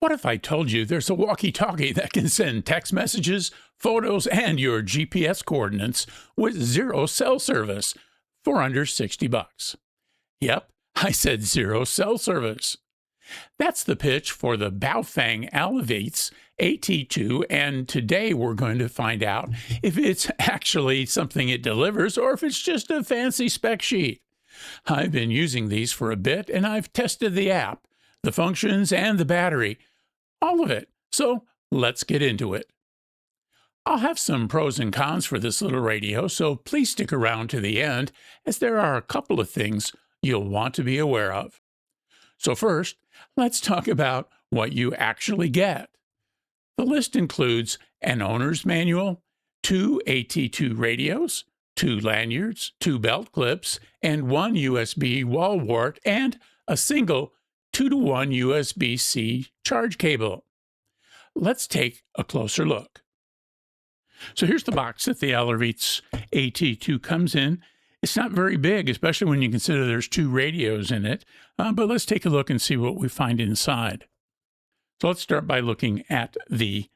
What if I told you there's a walkie-talkie that can send text messages, photos, and your GPS coordinates with zero cell service for under $60? Yep, I said zero cell service. That's the pitch for the Baofeng Alervites AT2, and today we're going to find out if it's actually something it delivers or if it's just a fancy spec sheet. I've been using these for a bit, and I've tested the app, the functions, and the battery. All of it. So let's get into it. I'll have some pros and cons for this little radio, so please stick around to the end, as there are a couple of things you'll want to be aware of. So first, let's talk about what you actually get. The list includes an owner's manual, 2 AT2 radios, 2 lanyards, 2 belt clips, and 1 USB wall wart, and a single 2-to-1 USB-C charge cable. Let's take a closer look. So here's the box that the Alervites AT2 comes in. It's not very big, especially when you consider there's 2 radios in it, but let's take a look and see what we find inside. So let's start by looking at the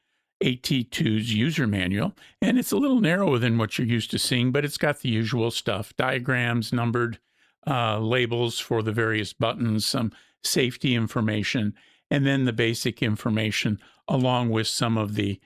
AT2's user manual, and it's a little narrower than what you're used to seeing, but it's got the usual stuff: diagrams, numbered labels for the various buttons, some safety information, and then the basic information along with some of the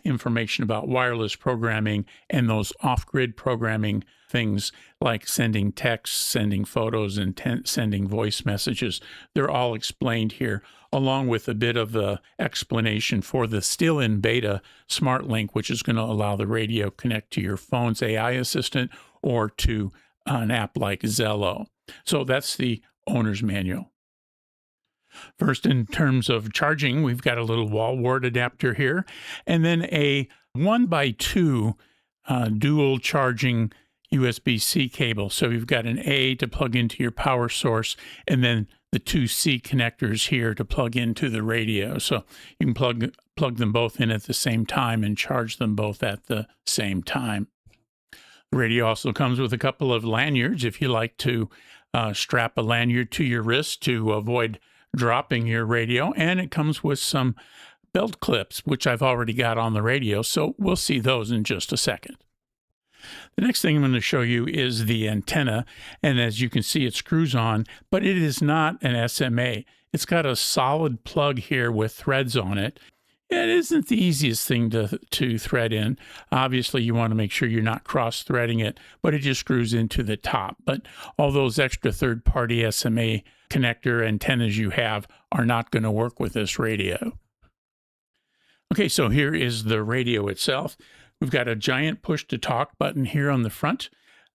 information about wireless programming and those off-grid programming things like sending texts, sending photos, and sending voice messages. They're all explained here, along with a bit of the explanation for the still in beta Smart Link, which is going to allow the radio connect to your phone's AI assistant or to an app like Zello. So that's the owner's manual. First, in terms of charging, we've got a little wall wart adapter here, and then a 1x2 dual charging USB-C cable. So you've got an A to plug into your power source, and then the 2 C connectors here to plug into the radio. So you can plug them both in at the same time and charge them both at the same time. The radio also comes with a couple of lanyards if you like to strap a lanyard to your wrist to avoid dropping your radio, and it comes with some belt clips, which I've already got on the radio, so we'll see those in just a second. The next thing I'm going to show you is the antenna, and as you can see, it screws on, but it is not an SMA. It's got a solid plug here with threads on it. It isn't the easiest thing to thread in. Obviously, you want to make sure you're not cross-threading it, but it just screws into the top. But all those extra third-party SMA connector antennas you have are not going to work with this radio. Okay, so here is the radio itself. We've got a giant push-to-talk button here on the front,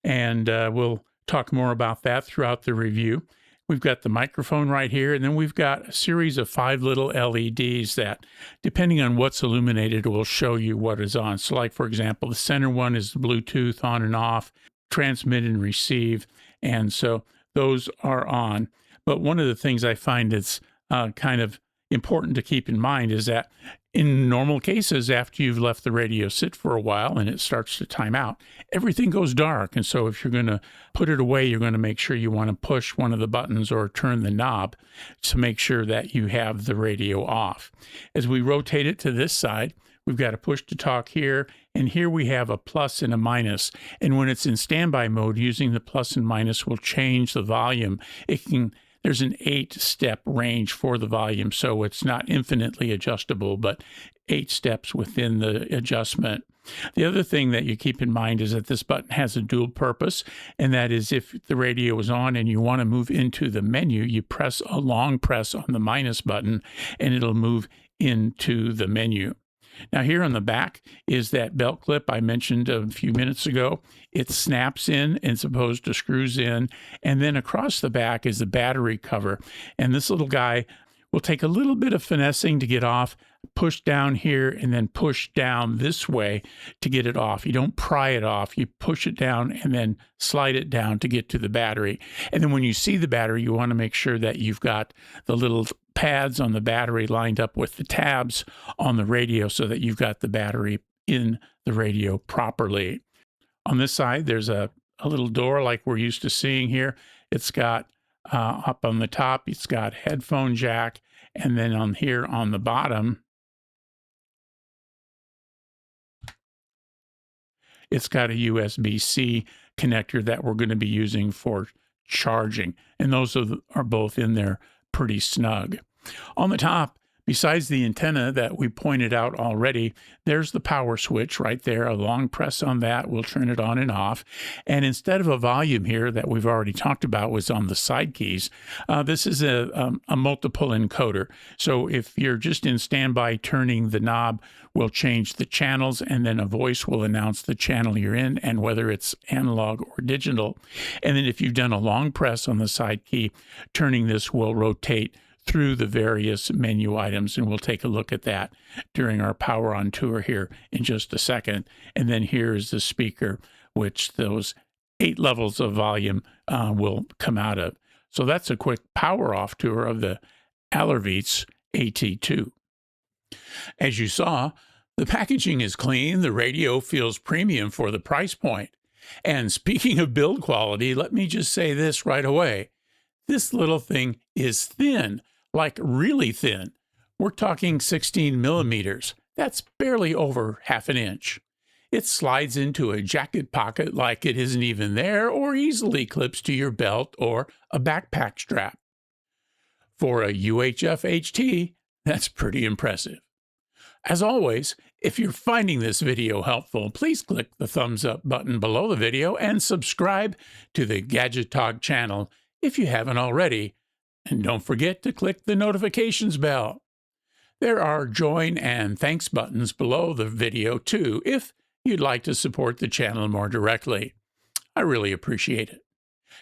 and we'll talk more about that throughout the review. We've got the microphone right here, and then we've got a series of 5 little LEDs that, depending on what's illuminated, will show you what is on. So like, for example, the center one is Bluetooth on and off, transmit and receive, and so those are on. But one of the things I find that's kind of important to keep in mind is that in normal cases, after you've left the radio sit for a while and it starts to time out, everything goes dark. And so if you're going to put it away, you're going to make sure you want to push one of the buttons or turn the knob to make sure that you have the radio off. As we rotate it to this side, we've got a push to talk here, and here we have a plus and a minus. And when it's in standby mode, using the plus and minus will change the volume. There's an 8-step range for the volume, so it's not infinitely adjustable, but 8 steps within the adjustment. The other thing that you keep in mind is that this button has a dual purpose, and that is if the radio is on and you want to move into the menu, you press a long press on the minus button, and it'll move into the menu. Now here on the back is that belt clip I mentioned a few minutes ago. It snaps in as opposed to screws in. And then across the back is the battery cover. And this little guy will take a little bit of finessing to get off, push down here, and then push down this way to get it off. You don't pry it off. You push it down and then slide it down to get to the battery. And then when you see the battery, you want to make sure that you've got the little pads on the battery lined up with the tabs on the radio so that you've got the battery in the radio properly. On this side, there's a little door like we're used to seeing here. It's got up on the top, it's got headphone jack, And then on here on the bottom, it's got a USB-C connector that we're going to be using for charging. And those are both in there pretty snug. On the top, besides the antenna that we pointed out already, there's the power switch right there. A long press on that will turn it on and off. And instead of a volume here that we've already talked about was on the side keys, this is a multiple encoder. So if you're just in standby, turning the knob will change the channels, and then a voice will announce the channel you're in and whether it's analog or digital. And then if you've done a long press on the side key, turning this will rotate through the various menu items, and we'll take a look at that during our Power On tour here in just a second. And then here's the speaker, which those 8 levels of volume will come out of. So that's a quick power off tour of the Alervites AT2. As you saw, the packaging is clean, the radio feels premium for the price point. And speaking of build quality, let me just say this right away. This little thing is thin. Like really thin. We're talking 16 millimeters. That's barely over half an inch. It slides into a jacket pocket like it isn't even there, or easily clips to your belt or a backpack strap. For a UHF HT, that's pretty impressive. As always, if you're finding this video helpful, please click the thumbs up button below the video and subscribe to the Gadget Talk channel if you haven't already. And don't forget to click the notifications bell. There are join and thanks buttons below the video too, if you'd like to support the channel more directly. I really appreciate it.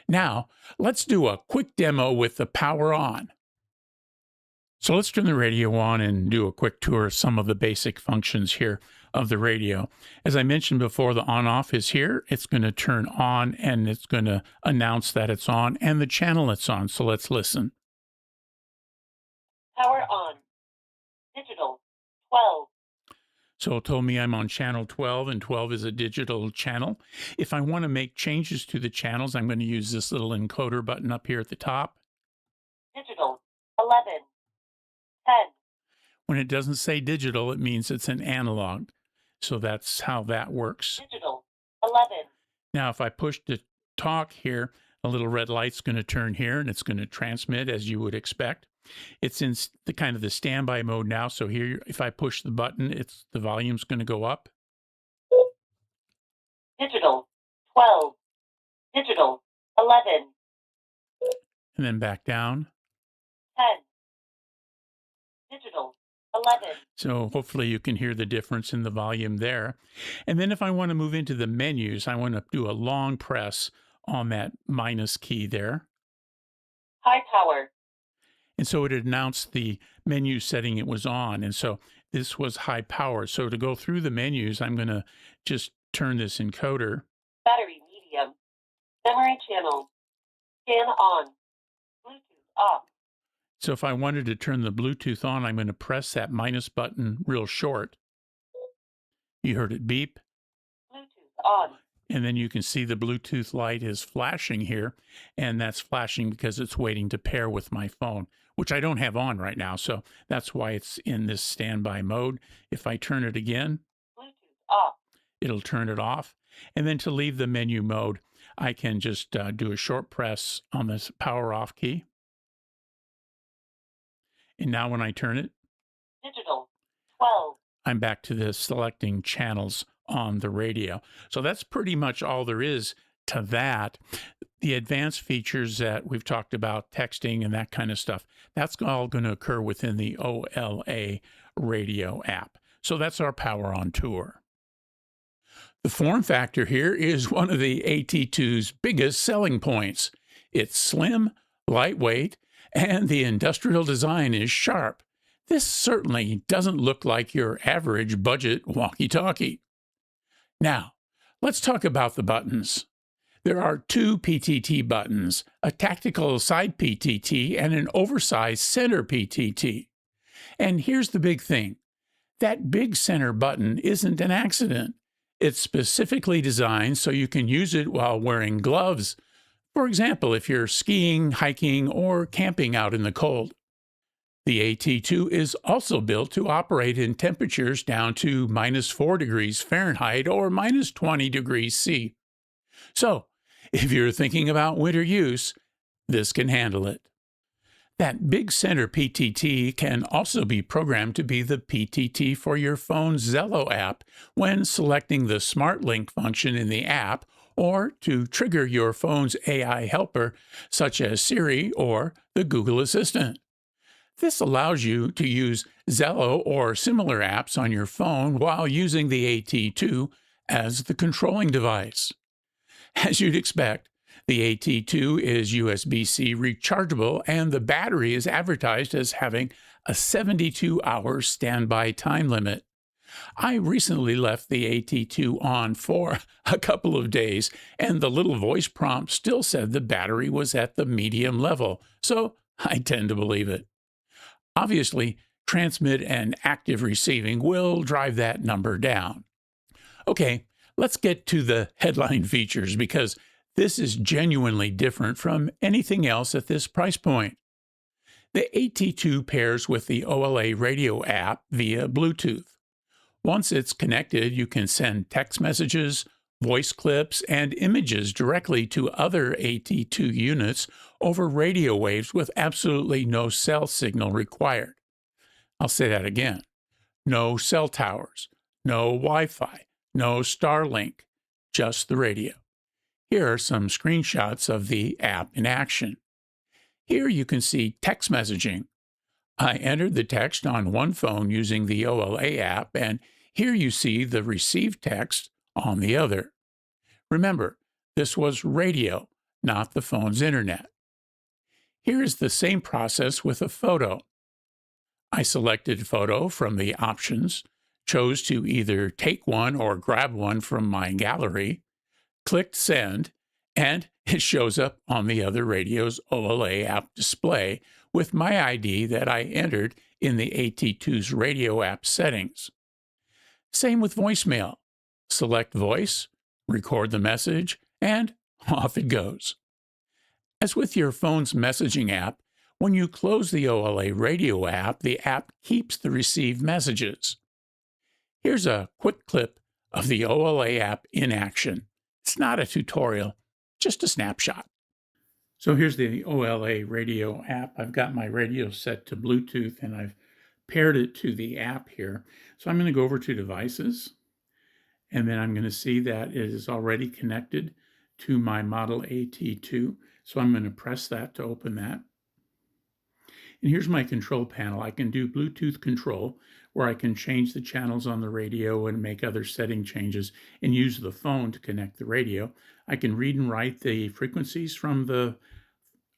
Now, let's do a quick demo with the power on. So let's turn the radio on and do a quick tour of some of the basic functions here of the radio. As I mentioned before, the on-off is here. It's going to turn on and it's going to announce that it's on and the channel it's on. So let's listen. Power on. Digital 12. So it told me I'm on channel 12, and 12 is a digital channel. If I want to make changes to the channels, I'm going to use this little encoder button up here at the top. Digital 11. 10. When it doesn't say digital, it means it's an analog. So that's how that works. Digital 11. Now, if I push the talk here, a little red light's going to turn here, and it's going to transmit as you would expect. It's in the kind of the standby mode now. So here, if I push the button, the volume's going to go up. Digital 12. Digital 11. And then back down. 10. Digital 11. So hopefully you can hear the difference in the volume there. And then if I want to move into the menus, I want to do a long press on that minus key there. High power. And so it announced the menu setting it was on. And so this was high power. So to go through the menus, I'm going to just turn this encoder. Battery medium. Memory channel. Scan on. Bluetooth off. So if I wanted to turn the Bluetooth on, I'm going to press that minus button real short. You heard it beep. Bluetooth on. And then you can see the Bluetooth light is flashing here. And that's flashing because it's waiting to pair with my phone, which I don't have on right now. So that's why it's in this standby mode. If I turn it again, Bluetooth off. It'll turn it off. And then to leave the menu mode, I can just do a short press on this power off key. And now when I turn it, Digital 12. I'm back to the selecting channels on the radio. So that's pretty much all there is to that. The advanced features that we've talked about, texting and that kind of stuff, that's all going to occur within the OLA Radio app. So that's our Power On tour. The form factor here is one of the AT2's biggest selling points. It's slim, lightweight, and the industrial design is sharp. This certainly doesn't look like your average budget walkie-talkie. Now, let's talk about the buttons. There are 2 PTT buttons, a tactical side PTT and an oversized center PTT. And here's the big thing. That big center button isn't an accident. It's specifically designed so you can use it while wearing gloves. For example, if you're skiing, hiking, or camping out in the cold. The AT2 is also built to operate in temperatures down to -4 degrees Fahrenheit or -20 degrees C. So, if you're thinking about winter use, this can handle it. That big center PTT can also be programmed to be the PTT for your phone's Zello app when selecting the Smart Link function in the app, or to trigger your phone's AI helper such as Siri or the Google Assistant. This allows you to use Zello or similar apps on your phone while using the AT2 as the controlling device. As you'd expect, the AT2 is USB-C rechargeable, and the battery is advertised as having a 72-hour standby time limit. I recently left the AT2 on for a couple of days, and the little voice prompt still said the battery was at the medium level, so I tend to believe it. Obviously, transmit and active receiving will drive that number down. Okay, let's get to the headline features, because this is genuinely different from anything else at this price point. The AT2 pairs with the OLA Radio app via Bluetooth. Once it's connected, you can send text messages, voice clips, and images directly to other AT2 units over radio waves with absolutely no cell signal required. I'll say that again. No cell towers, no Wi-Fi, no Starlink, just the radio. Here are some screenshots of the app in action. Here you can see text messaging. I entered the text on one phone using the OLA app, and here you see the received text on the other. Remember, this was radio, not the phone's internet. Here is the same process with a photo. I selected photo from the options, chose to either take one or grab one from my gallery, clicked send, and it shows up on the other radio's OLA app display with my ID that I entered in the AT2's radio app settings. Same with voicemail. Select voice, record the message, and off it goes. As with your phone's messaging app, when you close the OLA Radio app, the app keeps the received messages. Here's a quick clip of the OLA app in action. It's not a tutorial, just a snapshot. So here's the OLA Radio app. I've got my radio set to Bluetooth, and I've paired it to the app here. So I'm going to go over to Devices, and then I'm going to see that it is already connected to my Model AT2. So I'm going to press that to open that. And here's my control panel. I can do Bluetooth control, where I can change the channels on the radio and make other setting changes and use the phone to connect the radio. I can read and write the frequencies from the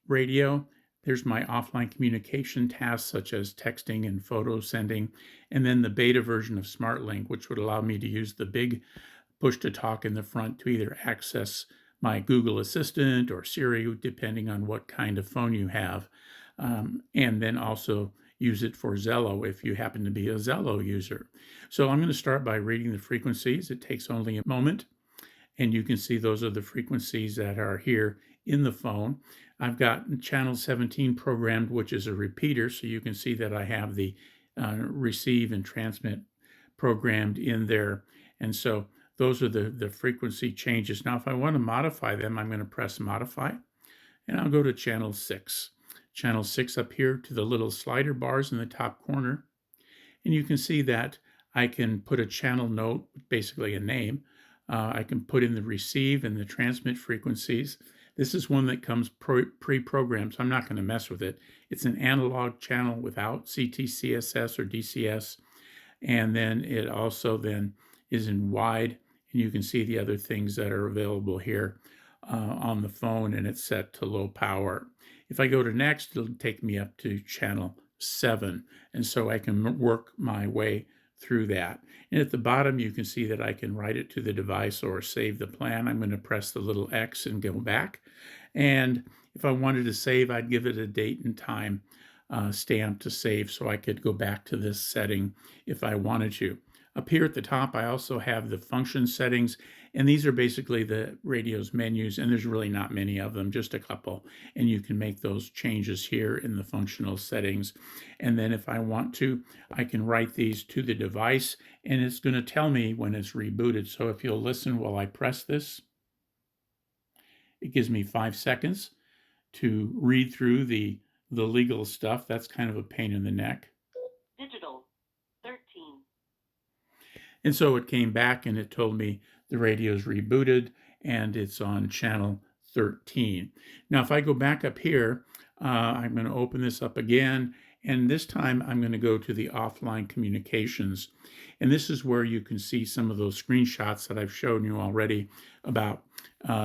radio. There's my offline communication tasks such as texting and photo sending, and then the beta version of SmartLink, which would allow me to use the big push-to-talk in the front to either access my Google Assistant or Siri, depending on what kind of phone you have, and then also use it for Zello if you happen to be a Zello user. So I'm going to start by reading the frequencies. It takes only a moment, and you can see those are the frequencies that are here in the phone. I've got channel 17 programmed, which is a repeater, so you can see that I have the receive and transmit programmed in there. And so those are the frequency changes. Now, if I want to modify them, I'm going to press Modify, and I'll go to channel 6. Channel 6 up here to the little slider bars in the top corner. And you can see that I can put a channel note, basically a name. I can put in the receive and the transmit frequencies. This is one that comes pre-programmed, so I'm not going to mess with it. It's an analog channel without CTCSS or DCS. And then it also then is in wide, and you can see the other things that are available here on the phone, and it's set to low power. If I go to next, it'll take me up to channel 7, and so I can work my way through that. And at the bottom, you can see that I can write it to the device or save the plan. I'm going to press the little X and go back. And if I wanted to save, I'd give it a date and time stamp to save, so I could go back to this setting if I wanted to. Up here at the top, I also have the function settings, and these are basically the radio's menus, and there's really not many of them, just a couple. And you can make those changes here in the functional settings. And then if I want to, I can write these to the device, and it's going to tell me when it's rebooted. So if you'll listen while I press this, it gives me 5 seconds to read through the legal stuff. That's kind of a pain in the neck. Digital 13. And so it came back and it told me the radio's rebooted and it's on channel 13. Now, if I go back up here, I'm going to open this up again. And this time I'm going to go to the offline communications. And this is where you can see some of those screenshots that I've shown you already about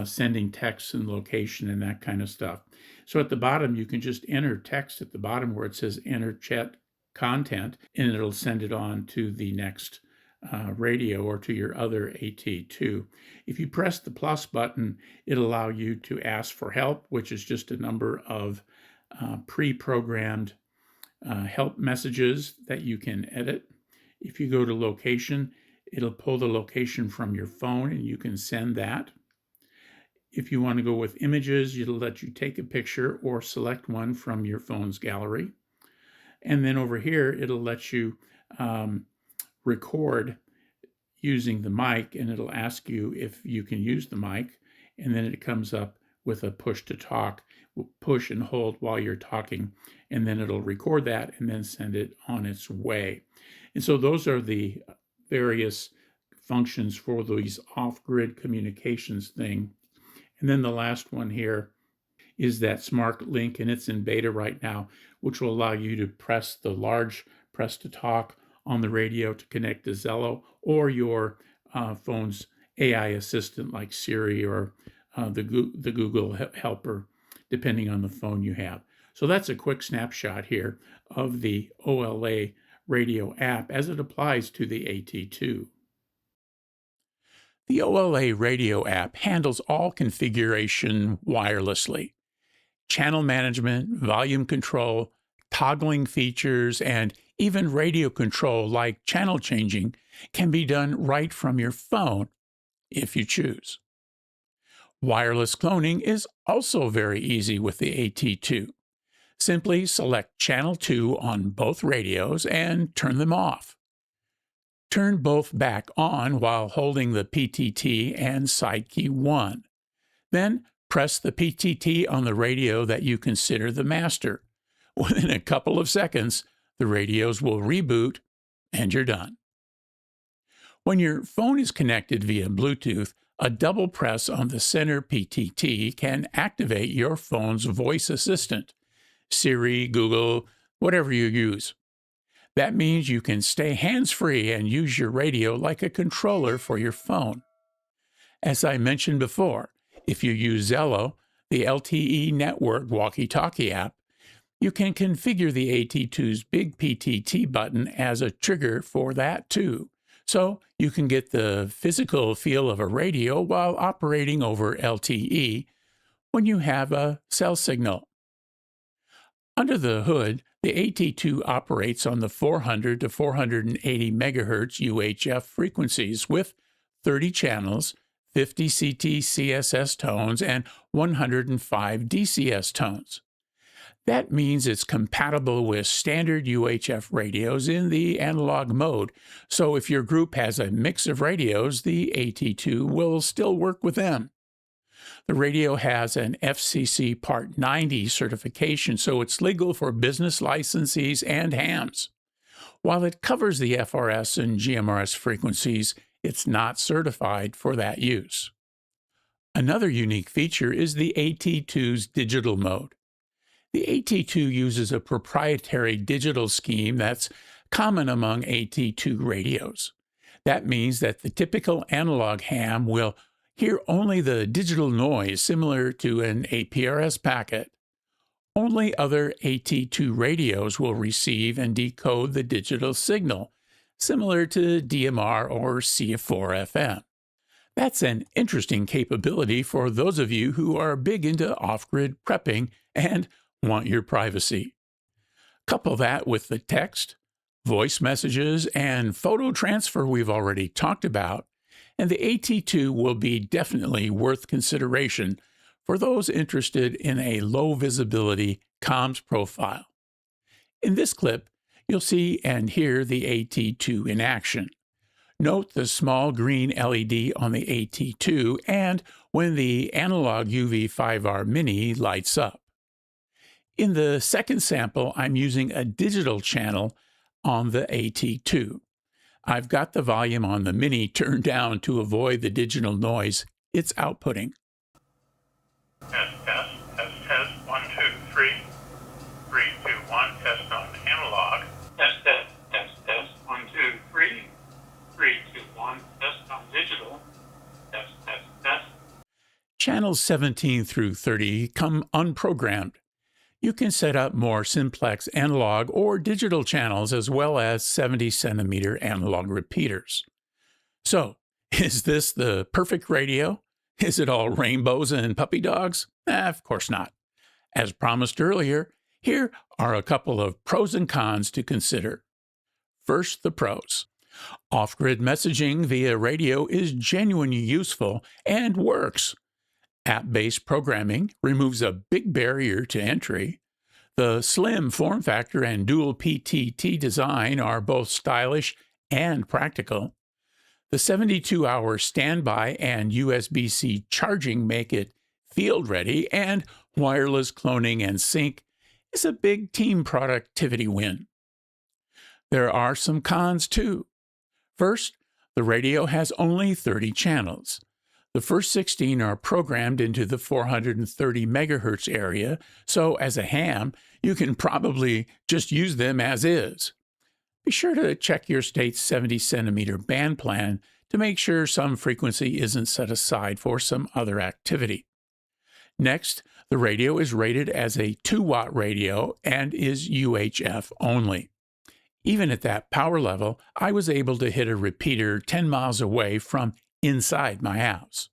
sending text and location and that kind of stuff. So at the bottom, you can just enter text at the bottom where it says enter chat content, and it'll send it on to the next radio or to your other AT2. If you press the plus button, it'll allow you to ask for help, which is just a number of pre-programmed help messages that you can edit. If you go to location, it'll pull the location from your phone and you can send that. If you want to go with images, it'll let you take a picture or select one from your phone's gallery. And then over here, it'll let you record using the mic, and it'll ask you if you can use the mic, and then it comes up with a push to talk, push and hold while you're talking, and then it'll record that and then send it on its way. And so those are the various functions for these off-grid communications thing. And then the last one here is that smart link, and it's in beta right now, which will allow you to press the large press to talk on the radio to connect to Zello or your phone's AI assistant like Siri or the Google helper, depending on the phone you have. So that's a quick snapshot here of the OLA Radio app as it applies to the AT2. The OLA Radio app handles all configuration wirelessly. Channel management, volume control, toggling features, and even radio control like channel changing can be done right from your phone if you choose. Wireless cloning is also very easy with the AT2. Simply select channel 2 on both radios and turn them off. Turn both back on while holding the PTT and side key 1. Then press the PTT on the radio that you consider the master. Within a couple of seconds, the radios will reboot and you're done. When your phone is connected via Bluetooth, a double press on the center PTT can activate your phone's voice assistant, Siri, Google, whatever you use. That means you can stay hands-free and use your radio like a controller for your phone. As I mentioned before, if you use Zello, the LTE network Walkie-Talkie app, you can configure the AT2's big PTT button as a trigger for that too. So you can get the physical feel of a radio while operating over LTE when you have a cell signal. Under the hood, the AT2 operates on the 400 to 480 MHz UHF frequencies with 30 channels, 50 CT CSS tones, and 105 DCS tones. That means it's compatible with standard UHF radios in the analog mode, so if your group has a mix of radios, the AT2 will still work with them. The radio has an FCC Part 90 certification, so it's legal for business licensees and hams. While it covers the FRS and GMRS frequencies, it's not certified for that use. Another unique feature is the AT2's digital mode. The AT2 uses a proprietary digital scheme that's common among AT2 radios. That means that the typical analog ham will hear only the digital noise similar to an APRS packet. Only other AT2 radios will receive and decode the digital signal, similar to DMR or CF4FM. That's an interesting capability for those of you who are big into off-grid prepping and want your privacy. Couple that with the text, Voice messages and photo transfer we've already talked about, and the AT2 will be definitely worth consideration for those interested in a low visibility comms profile. In this clip, you'll see and hear the AT2 in action. Note the small green LED on the AT2 and when the analog UV5R Mini lights up. In the second sample, I'm using a digital channel on the AT2. I've got the volume on the Mini turned down to avoid the digital noise it's outputting. Test, 1, 2, 3. 3, 2, 1, test on analog. Test, 1, 2, 3. 3, 2, 1, test on digital. Test. Channels 17 through 30 come unprogrammed. You can set up more simplex analog or digital channels as well as 70-centimeter analog repeaters. So, is this the perfect radio? Is it all rainbows and puppy dogs? Of course not. As promised earlier, here are a couple of pros and cons to consider. First, the pros. Off-grid messaging via radio is genuinely useful and works. App-based programming removes a big barrier to entry. The slim form factor and dual PTT design are both stylish and practical. The 72-hour standby and USB-C charging make it field-ready, and wireless cloning and sync is a big team productivity win. There are some cons too. First, the radio has only 30 channels. The first 16 are programmed into the 430 megahertz area, so as a ham, you can probably just use them as is. Be sure to check your state's 70-centimeter band plan to make sure some frequency isn't set aside for some other activity. Next, the radio is rated as a 2-watt radio and is UHF only. Even at that power level, I was able to hit a repeater 10 miles away from inside my house.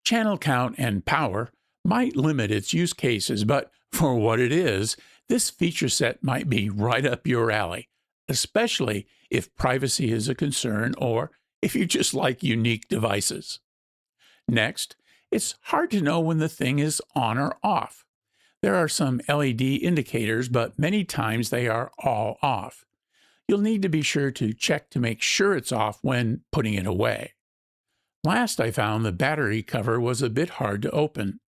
Channel count and power might limit its use cases, but for what it is, this feature set might be right up your alley, especially if privacy is a concern or if you just like unique devices. Next, it's hard to know when the thing is on or off. There are some LED indicators, but many times they are all off. You'll need to be sure to check to make sure it's off when putting it away. Last, I found the battery cover was a bit hard to open.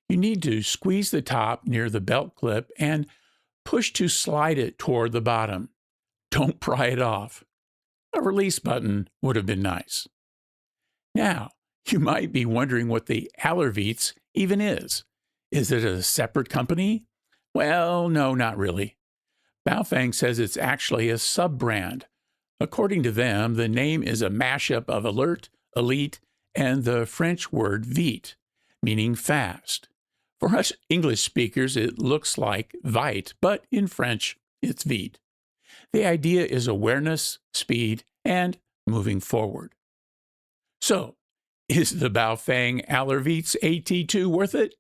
You need to squeeze the top near the belt clip and push to slide it toward the bottom. Don't pry it off. A release button would have been nice. Now, you might be wondering what the Alervites even is. Is it a separate company? Well, no, not really. Baofeng says it's actually a sub-brand. According to them, the name is a mashup of alert, elite, and the French word vite, meaning fast. For us English speakers, it looks like vite, but in French, it's vite. The idea is awareness, speed, and moving forward. So, is the Baofeng Alervites AT2 worth it?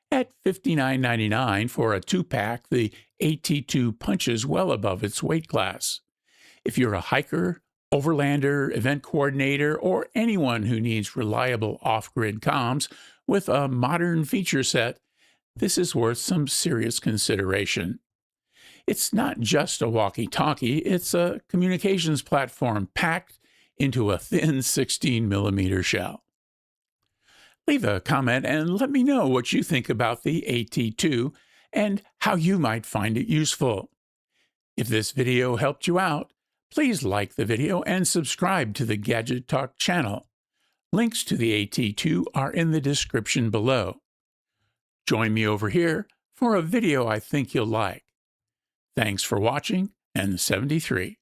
At $59.99 for a 2-pack, the AT2 punches well above its weight class. If you're a hiker, overlander, event coordinator, or anyone who needs reliable off-grid comms with a modern feature set, this is worth some serious consideration. It's not just a walkie-talkie, it's a communications platform packed into a thin 16mm shell. Leave a comment and let me know what you think about the AT2 and how you might find it useful. If this video helped you out, please like the video and subscribe to the Gadget Talk channel. Links to the AT2 are in the description below. Join me over here for a video I think you'll like. Thanks for watching, and 73.